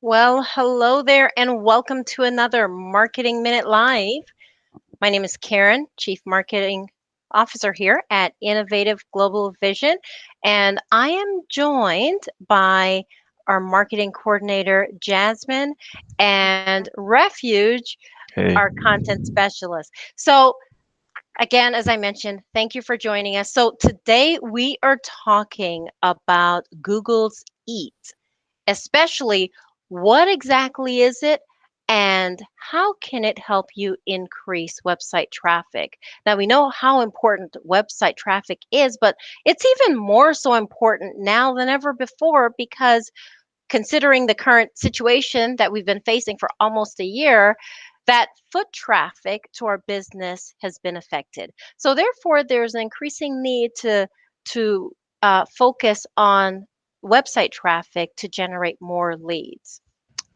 Well, hello there, and welcome to another Marketing Minute Live. My name is Karen, Chief Marketing Officer here at Innovative Global Vision, and I am joined by our marketing coordinator, Jasmine, and Refuge, our Hey, content specialist. So, again, as I mentioned, thank you for joining us. So, today we are talking about Google's Eat, especially what exactly is it and how can it help you increase website traffic. Now we know how important website traffic is, but it's even more so important now than ever before because considering the current situation that we've been facing for almost a year, that foot traffic to our business has been affected. So therefore, there's an increasing need to focus on website traffic to generate more leads.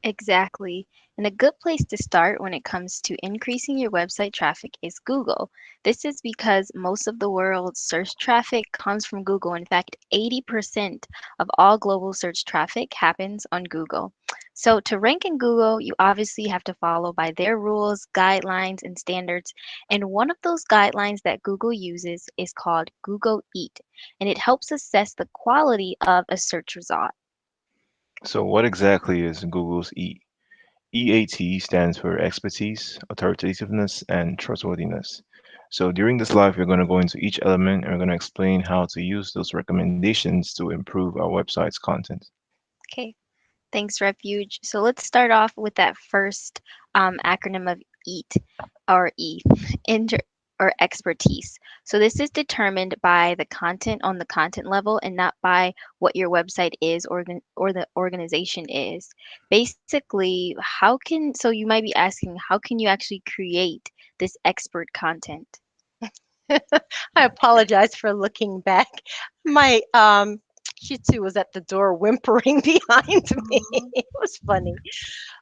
Exactly. And a good place to start when it comes to increasing your website traffic is Google. This is because most of the world's search traffic comes from Google. In fact, 80% of all global search traffic happens on Google. So, to rank in Google, you obviously have to follow by their rules, guidelines, and standards. And one of those guidelines that Google uses is called Google Eat, and it helps assess the quality of a search result. so what exactly is Google's E? EAT stands for expertise, authoritativeness, and trustworthiness. So during this live, we're going to go into each element and we're going to explain how to use those recommendations to improve our website's content. Okay. Thanks, Refuge. So let's start off with that first acronym of EAT or E, inter or expertise. So this is determined by the content on the content level and not by what your website is or the organization is. Basically, so you might be asking, how can you actually create this expert content? I apologize for looking back. My Shih Tzu was at the door whimpering behind me. Aw. It was funny.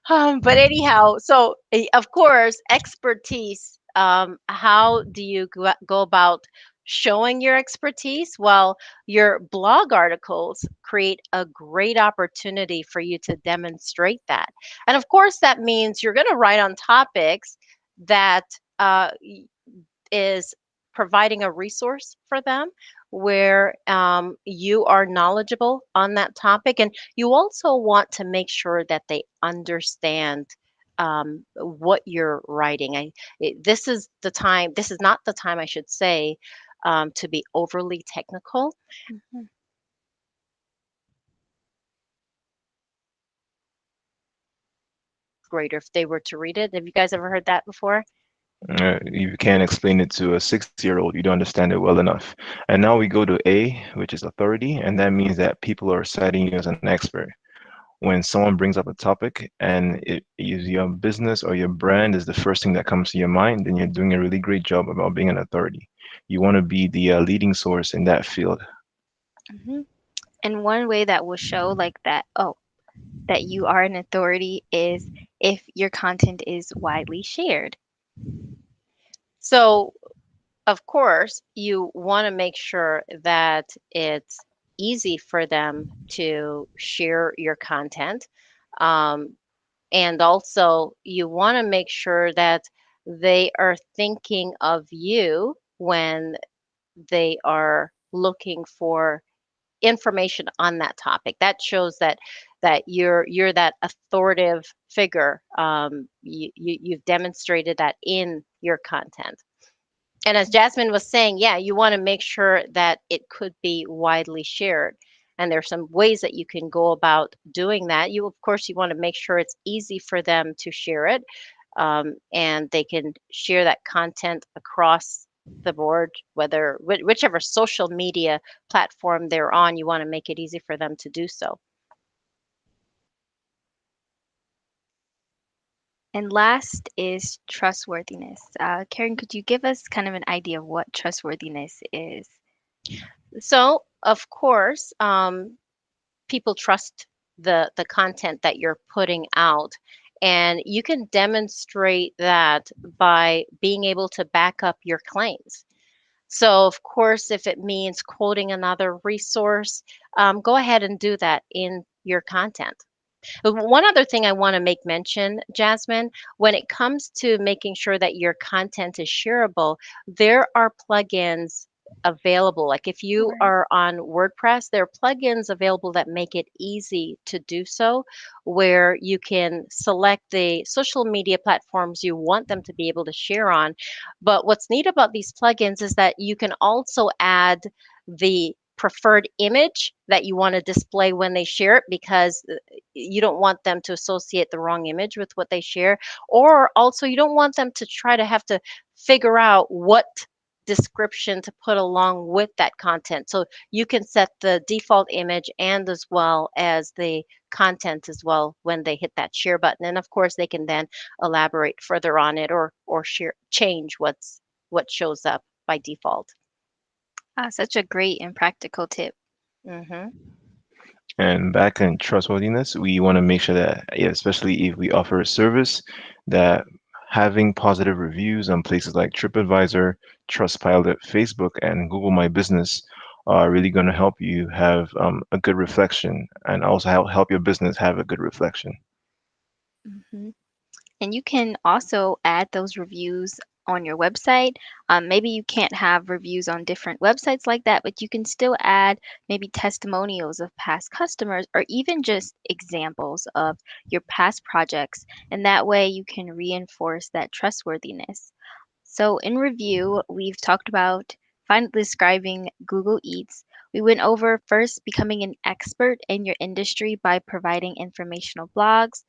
But anyhow, so of course, expertise. How do you go about showing your expertise? Well, your blog articles create a great opportunity for you to demonstrate that. And of course, that means you're going to write on topics that is providing a resource for them where you are knowledgeable on that topic. And you also want to make sure that they understand what you're writing. This is the time, this is not the time, I should say, to be overly technical. Mhm. Greater if they were to read it. Have you guys ever heard that before? You can't explain it to a 6-year-old, you don't understand it well enough. And now we go to A, which is authority, and that means that people are citing you as an expert. When someone brings up a topic and it is your business or your brand is the first thing that comes to your mind, then you're doing a really great job about being an authority. You want to be the leading source in that field. Mhm. And one way that will show like that, that you are an authority is if your content is widely shared. So of course, you want to make sure that it's easy for them to share your content. Um, and also, you want to make sure that they are thinking of you when they are looking for information on that topic. That shows that you're that authoritative figure. You've demonstrated that in your content. And as Jasmine was saying, yeah, you want to make sure that it could be widely shared. And there's some ways that you can go about doing that. Of course, you want to make sure it's easy for them to share it, and they can share that content across the board, whether whichever social media platform they're on. You want to make it easy for them to do so. And last is trustworthiness. Karen, could you give us kind of an idea of what trustworthiness is? So, of course, people trust the content that you're putting out, and you can demonstrate that by being able to back up your claims. So of course, if it means quoting another resource, go ahead and do that in your content. One other thing I want to make mention, Jasmine, when it comes to making sure that your content is shareable, there are plugins available. Like if you Right. are on WordPress, there are plugins available that make it easy to do so, where you can select the social media platforms you want them to be able to share on. But what's neat about these plugins is that you can also add the preferred image that you want to display when they share it, because you don't want them to associate the wrong image with what they share. Or also, you don't want them to try to have to figure out what description to put along with that content. So you can set the default image and as well as the content as well when they hit that share button. And of course, they can then elaborate further on it, or share change what shows up by default. Such a great and practical tip. Hmm. And back in trustworthiness, we want to make sure that, yeah, especially if we offer a service, that having positive reviews on places like TripAdvisor, Trustpilot, Facebook, and Google My Business are really going to help you have a good reflection, and also help your business have a good reflection. Hmm. And you can also add those reviews on your website. Maybe you can't have reviews on different websites like that, but you can still add maybe testimonials of past customers or even just examples of your past projects. And that way you can reinforce that trustworthiness. So, in review, we've talked about finally describing Google Eats. We went over first becoming an expert in your industry by providing informational blogs.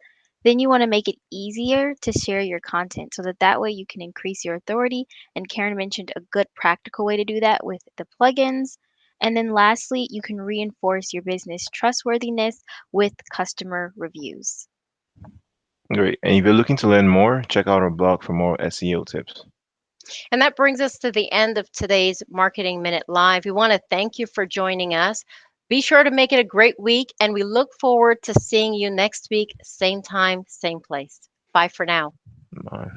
Then you want to make it easier to share your content so that way you can increase your authority. And Karen mentioned a good practical way to do that with the plugins. And then lastly, you can reinforce your business trustworthiness with customer reviews. Great. And if you're looking to learn more, check out our blog for more SEO tips. And that brings us to the end of today's Marketing Minute Live. We want to thank you for joining us. Be sure to make it a great week, and we look forward to seeing you next week, same time, same place. Bye for now. Bye.